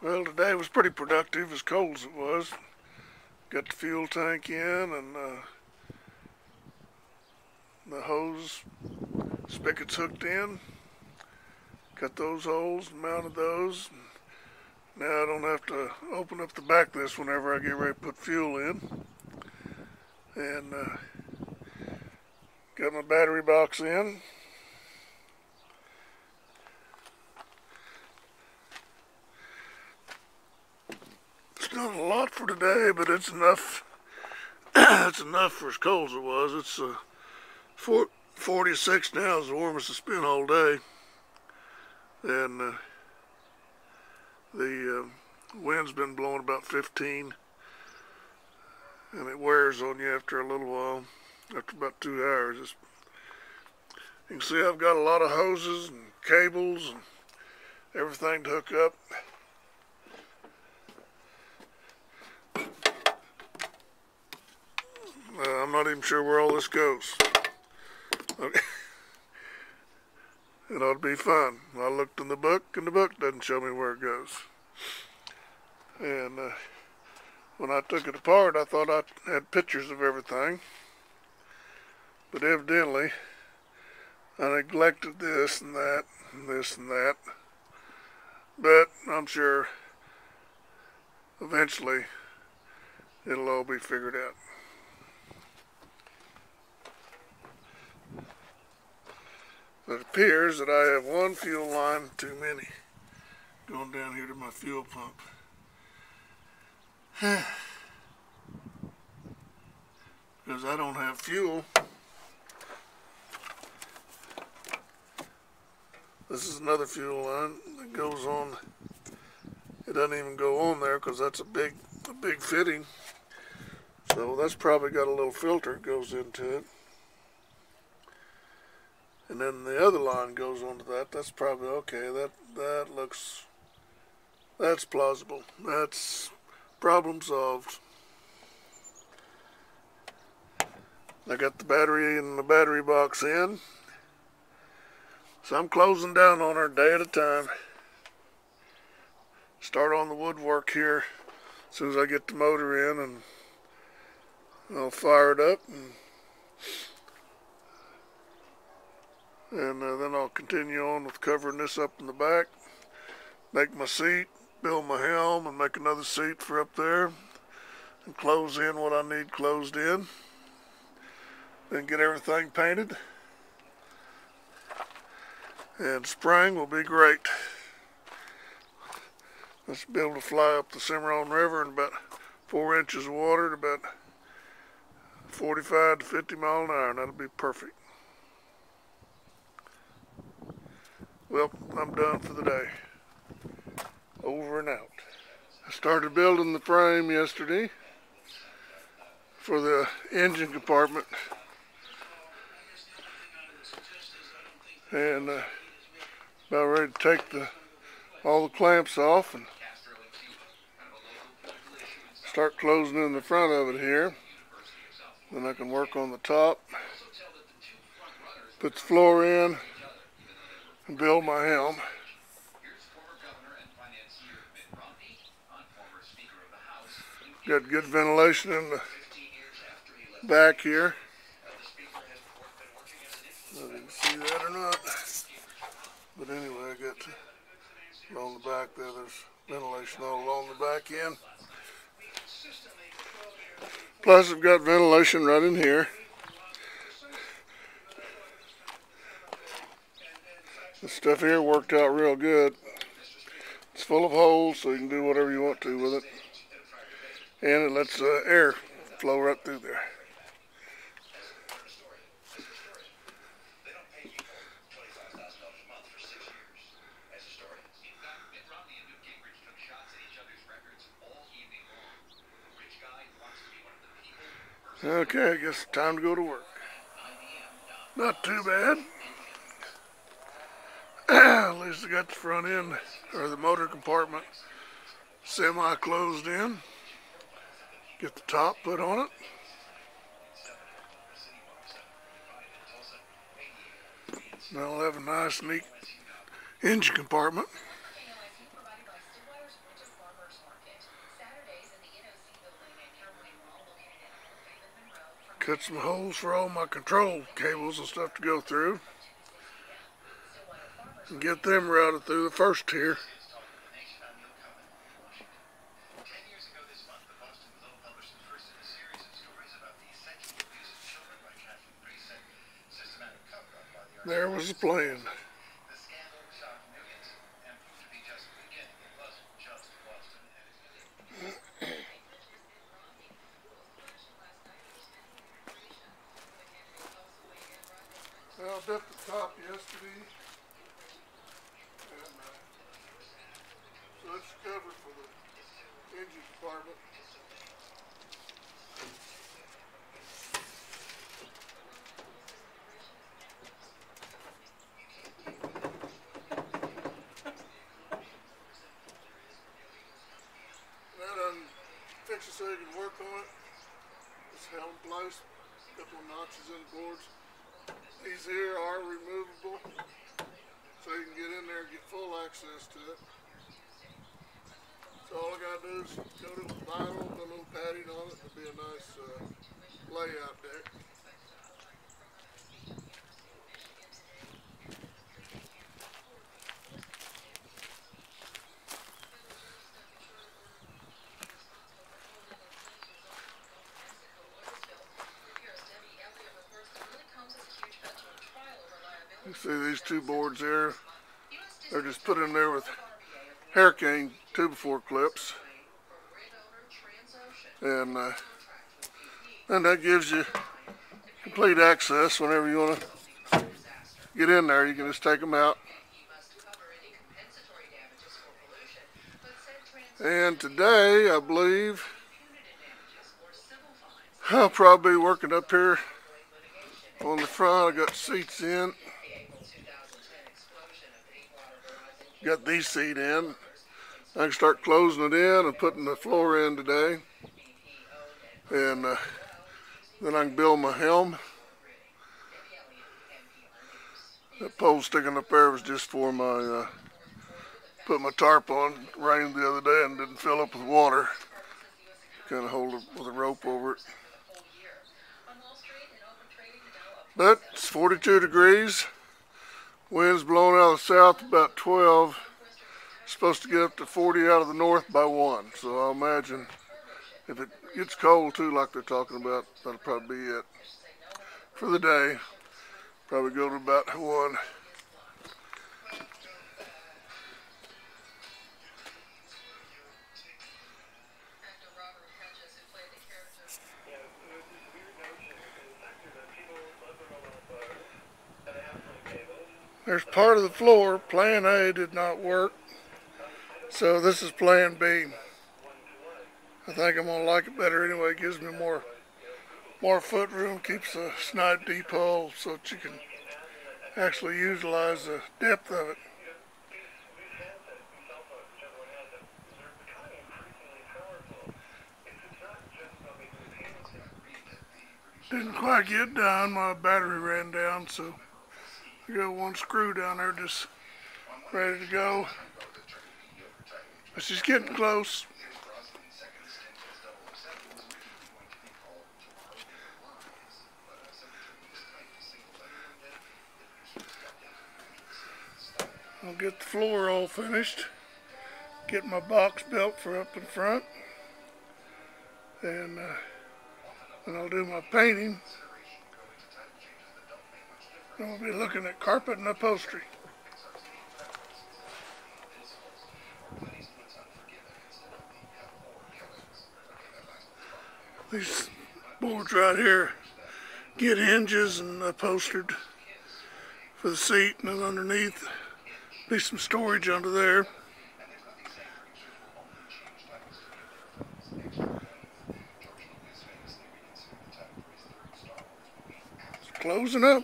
Well, today was pretty productive, as cold as it was. Got the fuel tank in and the hose spigots hooked in. Cut those holes and mounted those. Now I don't have to open up the back of this whenever I get ready to put fuel in. And got my battery box in. It's not a lot for today, but it's enough. It's enough for as cold as it was. It's 46 now, is the warmest it's been all day. And the wind's been blowing about 15, and it wears on you after a little while, after about 2 hours. You can see I've got a lot of hoses and cables and everything to hook up. I'm not even sure where all this goes. Okay. It ought to be fun. I looked in the book, and the book doesn't show me where it goes. And when I took it apart, I thought I had pictures of everything. But evidently, I neglected this and that, and this and that. But I'm sure eventually it'll all be figured out. It appears that I have one fuel line too many going down here to my fuel pump. Because I don't have fuel. This is another fuel line that goes on. It doesn't even go on there because that's a big fitting. So that's probably got a little filter that goes into it. And then the other line goes onto that. That's probably okay. That's plausible. That's problem solved. I got the battery and the battery box in. So I'm closing down on her day at a time. Start on the woodwork here as soon as I get the motor in, and I'll fire it up, and then I'll continue on with covering this up in the back, make my seat, build my helm, and make another seat for up there, and close in what I need closed in, then get everything painted, and spring will be great. Let's be able to fly up the Cimarron River in about 4 inches of water at about 45 to 50 miles an hour, and that'll be perfect. Well, I'm done for the day. Over and out. I started building the frame yesterday for the engine compartment, and about ready to take all the clamps off and start closing in the front of it here. Then I can work on the top, put the floor in, and build my helm. Got good ventilation in the back here. I don't know if you can see that or not. But anyway, I got along the back there, there's ventilation all along the back end. Plus I've got ventilation right in here. This stuff here worked out real good. It's full of holes, so you can do whatever you want to with it. And it lets air flow right through there. Okay, I guess it's time to go to work. Not too bad. At least I got the front end, or the motor compartment, semi-closed in. Get the top put on it. Now I'll have a nice, neat engine compartment. Cut some holes for all my control cables and stuff to go through. And get them routed through the first tier. There was the plan. I built the top yesterday, and so it's covered for the engine compartment. That fix it so you can work on it. It's held in place. A couple of notches in the boards. These here are removable, so you can get in there and get full access to it. So all I gotta do is go to the vinyl, put a little padding on it. It'll be a nice layout deck. You see these two boards there? They're just put in there with hurricane 2x4 clips, and that gives you complete access whenever you want to get in there. You can just take them out. And today, I believe, I'll probably be working up here on the front. I got seats in. Got these seat in. I can start closing it in and putting the floor in today. And then I can build my helm. That pole sticking up there was just for my, put my tarp on. It rained the other day and didn't fill up with water. Kind of hold it with a rope over it. But it's 42 degrees. Wind's blowing out of the south about 12. Supposed to get up to 40 out of the north by 1. So I'll imagine if it gets cold too, like they're talking about, that'll probably be it for the day. Probably go to about 1. There's part of the floor. Plan A did not work, so this is Plan B. I think I'm gonna like it better anyway. It gives me more foot room, keeps the snipe deep hole so that you can actually utilize the depth of it. Didn't quite get done. My battery ran down, so I got one screw down there just ready to go. But she's getting close. I'll get the floor all finished. Get my box built for up in front. And then I'll do my painting. And we'll be looking at carpet and upholstery. These boards right here get hinges and upholstered for the seat, and then underneath be some storage under there. It's closing up.